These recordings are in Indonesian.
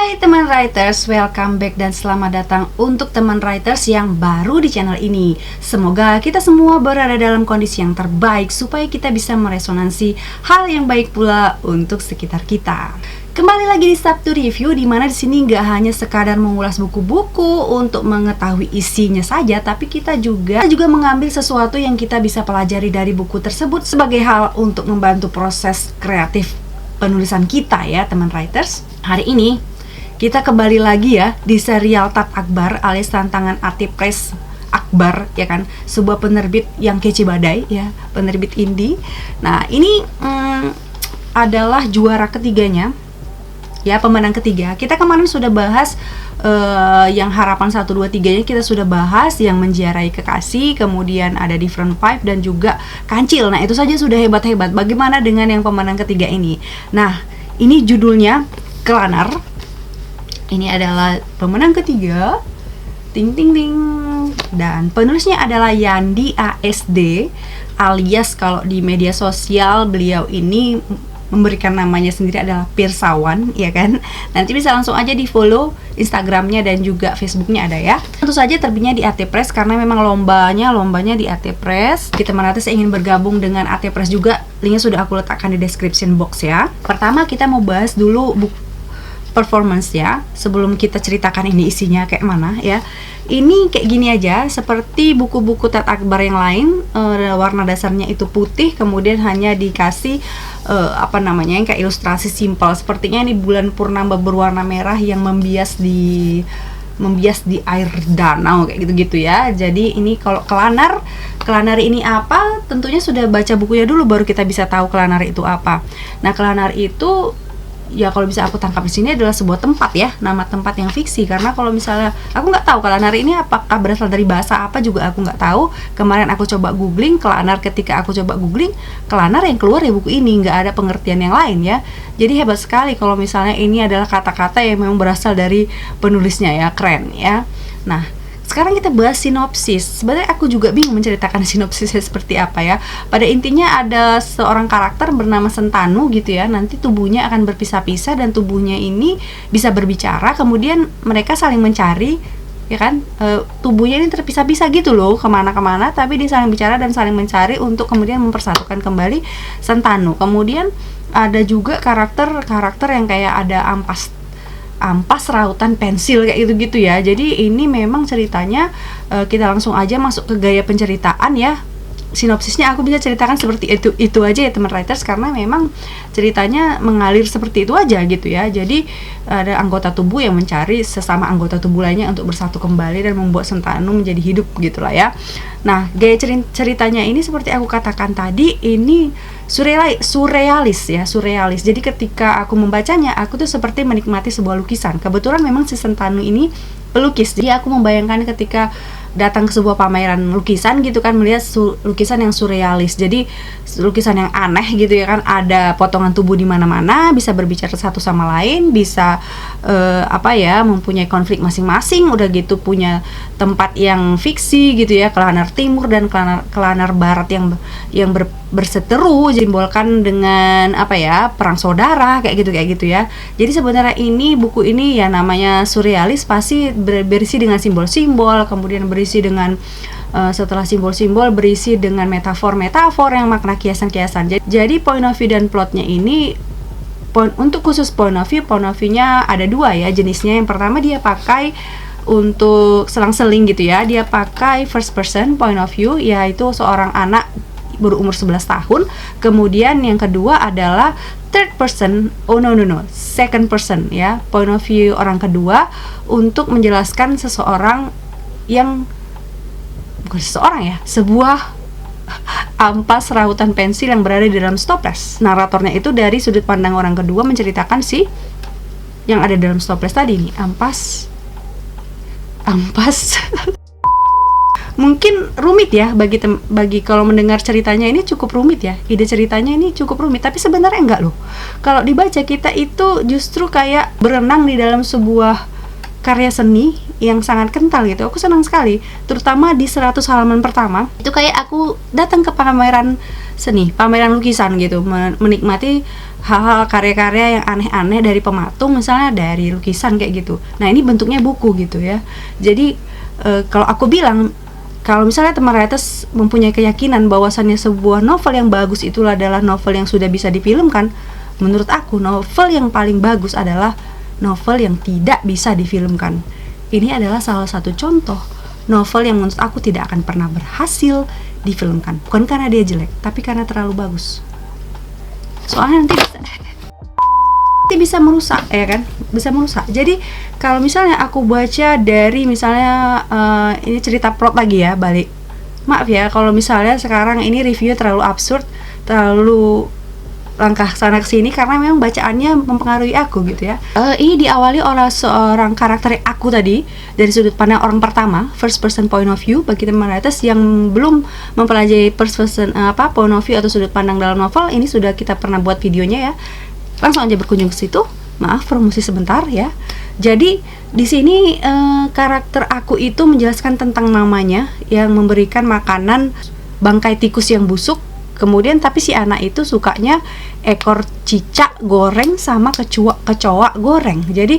Hai teman writers, welcome back dan selamat datang untuk teman writers yang baru di channel ini. Semoga kita semua berada dalam kondisi yang terbaik supaya kita bisa meresonansi hal yang baik pula untuk sekitar kita. Kembali lagi di Sabtu Review, dimana di sini nggak hanya sekadar mengulas buku-buku untuk mengetahui isinya saja, tapi kita juga mengambil sesuatu yang kita bisa pelajari dari buku tersebut sebagai hal untuk membantu proses kreatif penulisan kita ya teman writers. Hari ini kita kembali lagi ya di serial Tat Akbar alias tantangan Artipress Akbar ya kan, sebuah penerbit yang kece badai ya, penerbit indie. Nah ini adalah juara ketiganya ya, pemenang ketiga. Kita kemarin sudah bahas yang harapan 1, 2, 3 nya kita sudah bahas, yang menjiarai kekasih, kemudian ada Different Vibe dan juga Kancil. Nah itu saja sudah hebat-hebat. Bagaimana dengan yang pemenang ketiga ini? Nah ini judulnya Kelanar. Ini adalah pemenang ketiga, ting ting ting, dan penulisnya adalah Yandi ASD, alias kalau di media sosial beliau ini memberikan namanya sendiri adalah Pirsawan ya kan. Nanti bisa langsung aja di follow Instagramnya dan juga Facebooknya ada ya. Tentu saja terbitnya di Artipress karena memang lombanya di Artipress. Kita merasa ingin bergabung dengan Artipress juga, linknya sudah aku letakkan di description box ya. Pertama kita mau bahas dulu buku performance ya, sebelum kita ceritakan ini isinya kayak mana ya. Ini kayak gini aja, seperti buku-buku Tat Akbar yang lain, warna dasarnya itu putih, kemudian hanya dikasih yang kayak ilustrasi simpel. Sepertinya ini bulan purnama berwarna merah yang membias di air danau kayak gitu-gitu ya. Jadi ini kalau Kelanar ini apa? Tentunya sudah baca bukunya dulu baru kita bisa tahu Kelanar itu apa. Nah, Kelanar itu ya kalau bisa aku tangkap di sini adalah sebuah tempat ya, nama tempat yang fiksi. Karena kalau misalnya aku nggak tahu Kelanar ini apakah berasal dari bahasa apa juga aku nggak tahu. Kemarin aku coba googling Kelanar, ketika aku coba googling Kelanar yang keluar ya buku ini, nggak ada pengertian yang lain ya. Jadi hebat sekali kalau misalnya ini adalah kata-kata yang memang berasal dari penulisnya ya, keren ya. Nah sekarang kita bahas sinopsis. Sebenarnya aku juga bingung menceritakan sinopsisnya seperti apa ya. Pada intinya ada seorang karakter bernama Sentanu gitu ya. Nanti tubuhnya akan berpisah-pisah dan tubuhnya ini bisa berbicara. Kemudian mereka saling mencari ya kan, tubuhnya ini terpisah-pisah gitu loh, kemana-kemana, tapi dia saling bicara dan saling mencari untuk kemudian mempersatukan kembali Sentanu. Kemudian ada juga karakter yang kayak ada ampas rautan pensil kayak gitu-gitu ya. Jadi ini memang ceritanya kita langsung aja masuk ke gaya penceritaan ya. Sinopsisnya aku bisa ceritakan seperti itu aja ya teman writers, karena memang ceritanya mengalir seperti itu aja gitu ya. Jadi ada anggota tubuh yang mencari sesama anggota tubuh lainnya untuk bersatu kembali dan membuat Sentanu menjadi hidup gitulah ya. Nah gaya ceritanya ini seperti aku katakan tadi, ini surrealis. Jadi ketika aku membacanya, aku tuh seperti menikmati sebuah lukisan. Kebetulan memang si Sentanu ini pelukis, jadi aku membayangkan ketika datang ke sebuah pameran lukisan gitu kan, melihat lukisan yang surrealis. Jadi lukisan yang aneh gitu ya kan, ada potongan tubuh di mana-mana, bisa berbicara satu sama lain, bisa mempunyai konflik masing-masing, udah gitu punya tempat yang fiksi gitu ya, Kelanar Timur dan Kelanar Barat yang berseteru, simbolkan dengan perang saudara kayak gitu ya. Jadi sebenarnya buku ini ya namanya surrealis, pasti berisi dengan simbol-simbol, kemudian berisi dengan setelah simbol-simbol berisi dengan metafor-metafor yang makna kiasan-kiasan. Jadi point of view dan plotnya ini, untuk khusus point of view-nya ada 2 ya jenisnya. Yang pertama dia pakai untuk selang-seling gitu ya, dia pakai first person point of view, yaitu seorang anak berumur 11 tahun. Kemudian yang kedua adalah third person, second person ya, point of view orang kedua untuk menjelaskan seseorang yang bukan seseorang ya, sebuah ampas rautan pensil yang berada di dalam stoples. Naratornya itu dari sudut pandang orang kedua menceritakan si yang ada dalam stoples tadi nih, ampas mungkin rumit ya bagi kalau mendengar ceritanya ini cukup rumit ya, ide ceritanya ini cukup rumit, tapi sebenarnya enggak loh. Kalau dibaca kita itu justru kayak berenang di dalam sebuah karya seni yang sangat kental gitu. Aku senang sekali, terutama di 100 halaman pertama itu kayak aku datang ke pameran seni, pameran lukisan gitu, menikmati hal-hal karya-karya yang aneh-aneh dari pematung, misalnya dari lukisan kayak gitu. Nah ini bentuknya buku gitu ya. Jadi kalau aku bilang, kalau misalnya teman writers mempunyai keyakinan bahwasannya sebuah novel yang bagus itu adalah novel yang sudah bisa difilmkan, menurut aku novel yang paling bagus adalah novel yang tidak bisa difilmkan. Ini adalah salah satu contoh novel yang menurut aku tidak akan pernah berhasil difilmkan. Bukan karena dia jelek, tapi karena terlalu bagus. Soalnya nanti bisa merusak, ya kan? Bisa merusak. Jadi kalau misalnya aku baca dari misalnya ini cerita plot lagi ya, balik. Maaf ya kalau misalnya sekarang ini review terlalu absurd, terlalu langkah sana ke sini karena memang bacaannya mempengaruhi aku gitu ya. Ini diawali oleh seorang karakter aku tadi dari sudut pandang orang pertama, first person point of view. Bagi teman writers yang belum mempelajari first person point of view atau sudut pandang dalam novel, ini sudah kita pernah buat videonya ya. Langsung aja berkunjung ke situ. Maaf promosi sebentar ya. Jadi di sini karakter aku itu menjelaskan tentang mamanya yang memberikan makanan bangkai tikus yang busuk. Kemudian tapi si anak itu sukanya ekor cicak goreng sama kecoa goreng. Jadi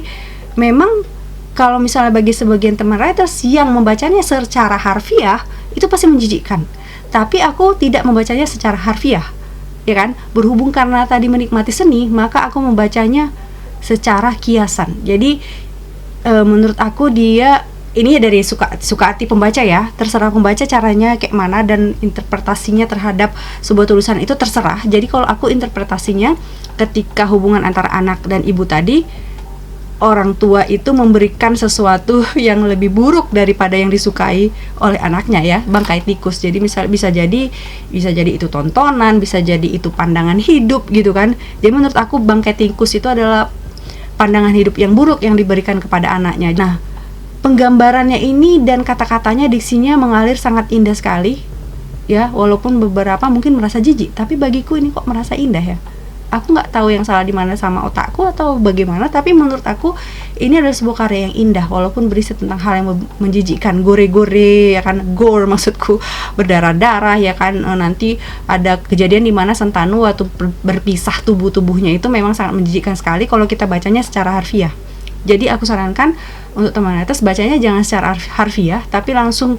memang kalau misalnya bagi sebagian teman writers yang membacanya secara harfiah itu pasti menjijikkan. Tapi aku tidak membacanya secara harfiah, ya kan? Berhubung karena tadi menikmati seni, maka aku membacanya secara kiasan. Jadi menurut aku dia ini dari suka hati pembaca ya, terserah pembaca caranya kayak mana dan interpretasinya terhadap sebuah tulisan itu terserah. Jadi kalau aku interpretasinya ketika hubungan antara anak dan ibu tadi, orang tua itu memberikan sesuatu yang lebih buruk daripada yang disukai oleh anaknya ya, bangkai tikus. Jadi misal bisa jadi itu tontonan, bisa jadi itu pandangan hidup gitu kan. Jadi menurut aku bangkai tikus itu adalah pandangan hidup yang buruk yang diberikan kepada anaknya. Nah, penggambarannya ini dan kata-katanya, diksinya mengalir sangat indah sekali ya, walaupun beberapa mungkin merasa jijik, tapi bagiku ini kok merasa indah ya. Aku nggak tahu yang salah di mana sama otakku atau bagaimana, tapi menurut aku ini adalah sebuah karya yang indah walaupun berisi tentang hal yang menjijikkan, gore-gore ya kan, gore maksudku, berdarah-darah ya kan. Nanti ada kejadian di mana Sentanu waktu berpisah tubuhnya itu memang sangat menjijikkan sekali kalau kita bacanya secara harfiah. Jadi aku sarankan untuk teman atas bacanya jangan secara harfiah, tapi langsung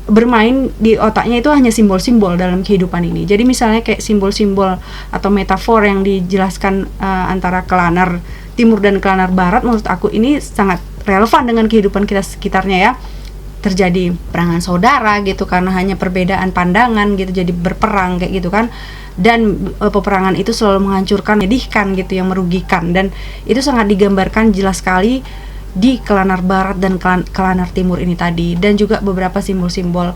bermain di otaknya itu hanya simbol-simbol dalam kehidupan ini. Jadi misalnya kayak simbol-simbol atau metafor yang dijelaskan antara Kelanar Timur dan Kelanar Barat, menurut aku ini sangat relevan dengan kehidupan kita sekitarnya ya. Terjadi perangan saudara gitu karena hanya perbedaan pandangan gitu, jadi berperang kayak gitu kan. Dan peperangan itu selalu menghancurkan, menyedihkan gitu, yang merugikan, dan itu sangat digambarkan jelas sekali di Kelanar Barat dan Kelanar Timur ini tadi, dan juga beberapa simbol-simbol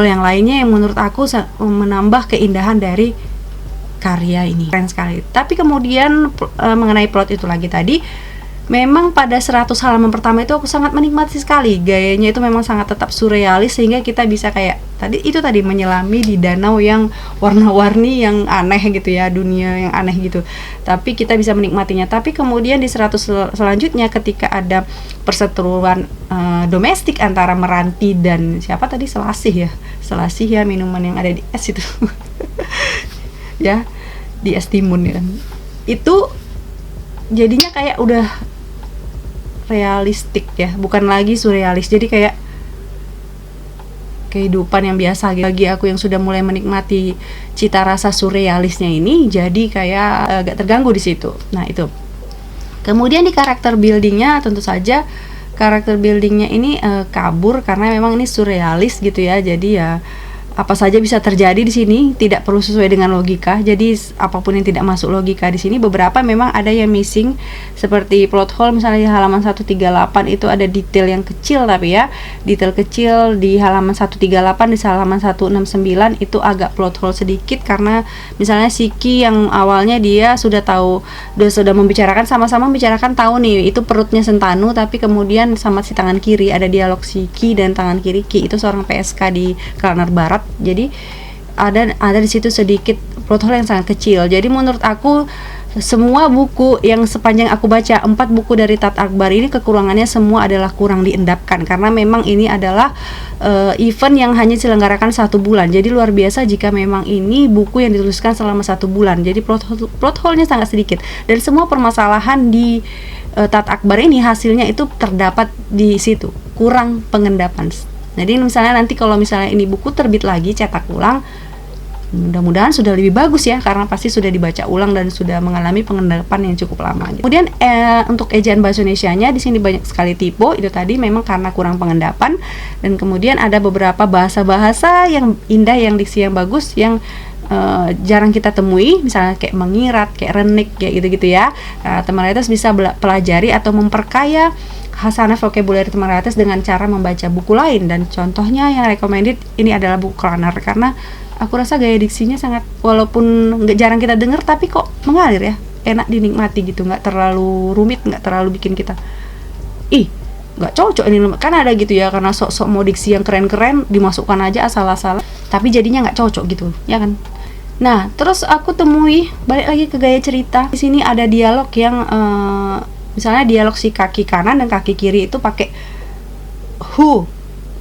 yang lainnya yang menurut aku menambah keindahan dari karya ini. Keren sekali. Tapi kemudian mengenai plot itu lagi tadi, memang pada 100 halaman pertama itu aku sangat menikmati sekali. Gayanya itu memang sangat tetap surrealis sehingga kita bisa kayak tadi menyelami di danau yang warna-warni yang aneh gitu ya, dunia yang aneh gitu. Tapi kita bisa menikmatinya. Tapi kemudian di 100 selanjutnya ketika ada perseteruan domestik antara Meranti dan siapa tadi, Selasih ya, minuman yang ada di es itu. Ya, di es timun ya. Itu jadinya kayak udah realistik ya, bukan lagi surrealis. Jadi kayak kehidupan yang biasa gitu. Bagi aku yang sudah mulai menikmati cita rasa surrealisnya ini, jadi kayak agak terganggu di situ. Nah itu. Kemudian di karakter buildingnya, tentu saja karakter buildingnya ini kabur karena memang ini surrealis gitu ya. Jadi ya apa saja bisa terjadi di sini, tidak perlu sesuai dengan logika. Jadi apapun yang tidak masuk logika di sini, beberapa memang ada yang missing, seperti plot hole misalnya di halaman 138 itu ada detail yang kecil, tapi ya detail kecil di halaman 138, di halaman 169 itu agak plot hole sedikit, karena misalnya Siki yang awalnya dia sudah membicarakan, sama-sama membicarakan tahu nih itu perutnya Sentanu, tapi kemudian sama si tangan kiri ada dialog Siki dan tangan kiri Ki itu seorang PSK di Kelanar Barat. Jadi ada di situ sedikit plot hole yang sangat kecil. Jadi menurut aku semua buku yang sepanjang aku baca, 4 buku dari Tat Akbar ini kekurangannya semua adalah kurang diendapkan, karena memang ini adalah event yang hanya diselenggarakan 1 bulan. Jadi luar biasa jika memang ini buku yang dituliskan selama 1 bulan. Jadi plot hole-nya sangat sedikit, dan semua permasalahan di Tat Akbar ini hasilnya itu terdapat di situ, kurang pengendapan. Jadi misalnya nanti kalau misalnya ini buku terbit lagi, cetak ulang, mudah-mudahan sudah lebih bagus ya, karena pasti sudah dibaca ulang dan sudah mengalami pengendapan yang cukup lama. Kemudian untuk ejaan bahasa Indonesianya di sini banyak sekali typo, itu tadi memang karena kurang pengendapan. Dan kemudian ada beberapa bahasa-bahasa yang indah, yang diksi yang bagus, yang jarang kita temui, misalnya kayak mengirat, kayak renik, kayak gitu-gitu ya. Teman writers bisa pelajari atau memperkaya hasanah vocabulary teman writers dengan cara membaca buku lain. Dan contohnya yang recommended ini adalah buku Kraner, karena aku rasa gaya diksinya sangat, walaupun jarang kita dengar, tapi kok mengalir ya, enak dinikmati gitu, nggak terlalu rumit, nggak terlalu bikin kita nggak cocok ini, kan ada gitu ya, karena sok-sok mau diksi yang keren-keren dimasukkan aja asal-asalan, tapi jadinya nggak cocok gitu ya kan. Nah, terus aku temui, balik lagi ke gaya cerita, di sini ada dialog yang misalnya dialog si kaki kanan dan kaki kiri itu pakai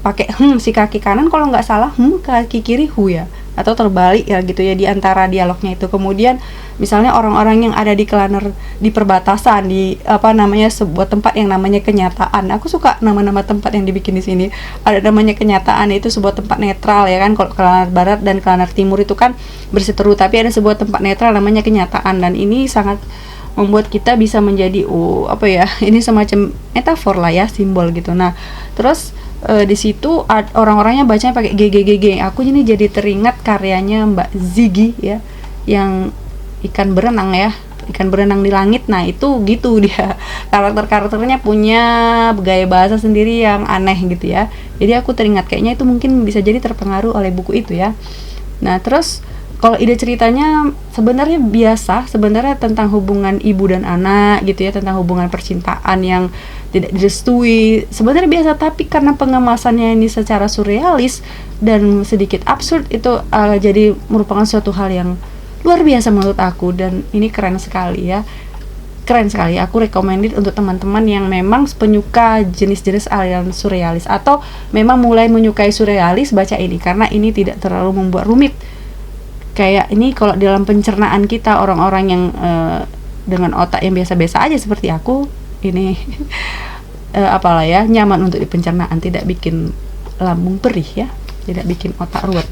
pakai si kaki kanan kalau nggak salah kaki kiri ya, atau terbalik ya gitu ya di antara dialognya itu. Kemudian misalnya orang-orang yang ada di Klaner, di perbatasan, di sebuah tempat yang namanya kenyataan. Aku suka nama-nama tempat yang dibikin di sini. Ada namanya kenyataan, itu sebuah tempat netral ya kan. Kalau Klaner Barat dan Klaner Timur itu kan berseteru, tapi ada sebuah tempat netral namanya kenyataan, dan ini sangat membuat kita bisa menjadi ini semacam metafor lah ya, simbol gitu. Nah, terus di situ orang-orangnya bacanya pakai GGGG. Aku ini jadi teringat karyanya Mbak Ziggy ya, yang ikan berenang di langit. Nah, itu gitu dia. Karakternya punya gaya bahasa sendiri yang aneh gitu ya. Jadi aku teringat, kayaknya itu mungkin bisa jadi terpengaruh oleh buku itu ya. Nah, terus kalau ide ceritanya sebenarnya biasa, sebenarnya tentang hubungan ibu dan anak gitu ya, tentang hubungan percintaan yang tidak direstui, sebenarnya biasa, tapi karena pengemasannya ini secara surrealis dan sedikit absurd, itu jadi merupakan suatu hal yang luar biasa menurut aku, dan ini keren sekali ya. Keren sekali, aku recommended untuk teman-teman yang memang penyuka jenis-jenis aliran surrealis, atau memang mulai menyukai surrealis, baca ini, karena ini tidak terlalu membuat rumit. Kayak ini kalau dalam pencernaan kita, orang-orang yang dengan otak yang biasa-biasa aja seperti aku, ini nyaman untuk pencernaan, tidak bikin lambung perih ya, tidak bikin otak ruwet,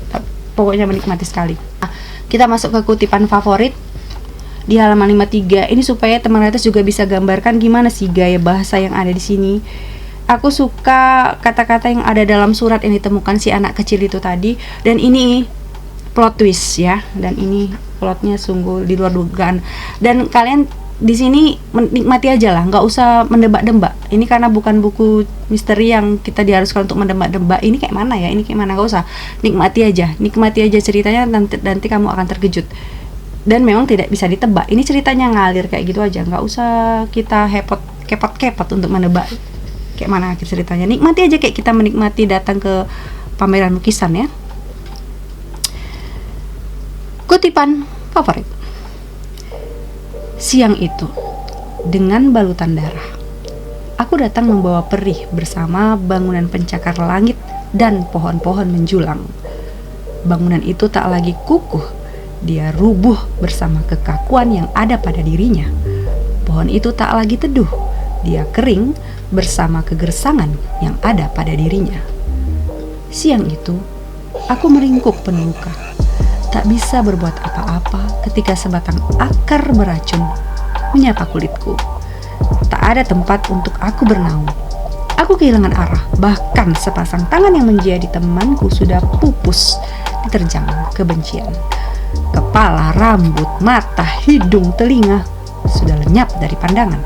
pokoknya menikmati sekali. Nah, kita masuk ke kutipan favorit di halaman 53 ini, supaya teman writers juga bisa gambarkan gimana sih gaya bahasa yang ada di sini. Aku suka kata-kata yang ada dalam surat yang ditemukan si anak kecil itu tadi, dan ini plot twist ya, dan ini plotnya sungguh di luar dugaan, dan kalian di sini menikmati aja lah, nggak usah mendebak-debak. Ini karena bukan buku misteri yang kita diharuskan untuk mendebak-debak ini kayak mana ya, ini kayak mana, nggak usah, nikmati aja ceritanya, nanti kamu akan terkejut, dan memang tidak bisa ditebak. Ini ceritanya ngalir kayak gitu aja, nggak usah kita kepot untuk menebak kayak mana akhir ceritanya. Nikmati aja kayak kita menikmati datang ke pameran lukisan ya. Kutipan favorit. Siang itu, dengan balutan darah, aku datang membawa perih bersama bangunan pencakar langit dan pohon-pohon menjulang. Bangunan itu tak lagi kukuh, dia rubuh bersama kekakuan yang ada pada dirinya. Pohon itu tak lagi teduh, dia kering bersama kegersangan yang ada pada dirinya. Siang itu, aku meringkuk penuh luka. Tak bisa berbuat apa-apa ketika sebatang akar beracun menyapa kulitku. Tak ada tempat untuk aku bernaung. Aku kehilangan arah, bahkan sepasang tangan yang menjadi temanku sudah pupus diterjang kebencian. Kepala, rambut, mata, hidung, telinga sudah lenyap dari pandangan.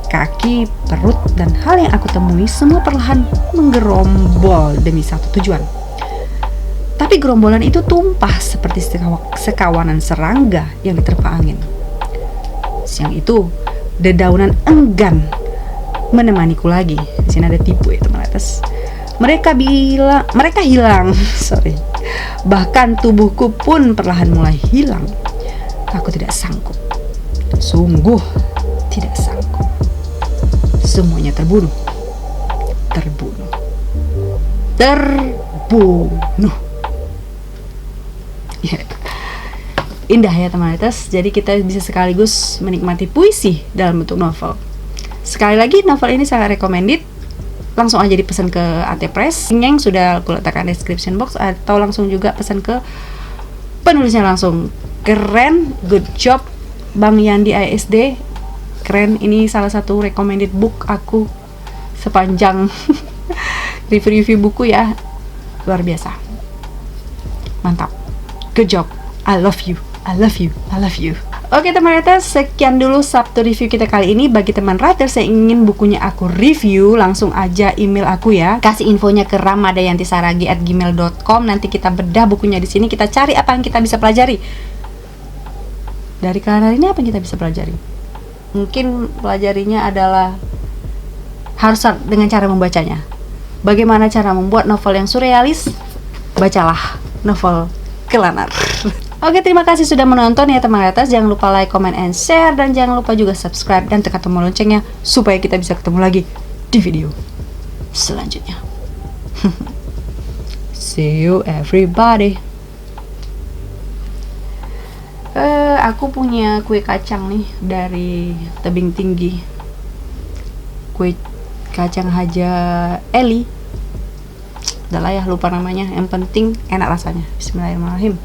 Kaki, perut, dan hal yang aku temui semua perlahan menggerombol demi satu tujuan. Tapi gerombolan itu tumpah seperti sekawanan serangga yang diterpa angin. Siang itu, dedaunan enggan menemaniku lagi. Di sini ada tipu ya teman atas. Mereka hilang. Bahkan tubuhku pun perlahan mulai hilang. Aku tidak sanggup. Sungguh tidak sanggup. Semuanya terbunuh. Terbunuh. Terbunuh. Yeah. Indah ya teman writers. Jadi kita bisa sekaligus menikmati puisi dalam bentuk novel. Sekali lagi, novel ini sangat recommended. Langsung aja dipesan ke AT Press yang sudah aku letakkan description box, atau langsung juga pesan ke penulisnya langsung. Keren, good job Bang Yandi ISD. Keren, ini salah satu recommended book aku sepanjang review buku ya. Luar biasa. Mantap. Good job. I love you. I love you. I love you. Oke teman writers, sekian dulu Sabtu review kita kali ini. Bagi teman writers yang ingin bukunya aku review, langsung aja email aku ya. Kasih infonya ke ramadayantisaragi@gmail.com. Nanti kita bedah bukunya di sini. Kita cari apa yang kita bisa pelajari. Dari kalian hari ini apa yang kita bisa pelajari? Mungkin pelajarinya adalah harus dengan cara membacanya. Bagaimana cara membuat novel yang surrealis? Bacalah novel Kelanar. Oke, terima kasih sudah menonton ya teman writers. Jangan lupa like, comment, and share. Dan jangan lupa juga subscribe dan tekan tombol loncengnya supaya kita bisa ketemu lagi di video selanjutnya. See you everybody. Aku punya kue kacang nih dari tebing tinggi. Kue kacang Haja Eli. Udah lah ya, lupa namanya. Yang penting enak rasanya. Bismillahirrahmanirrahim.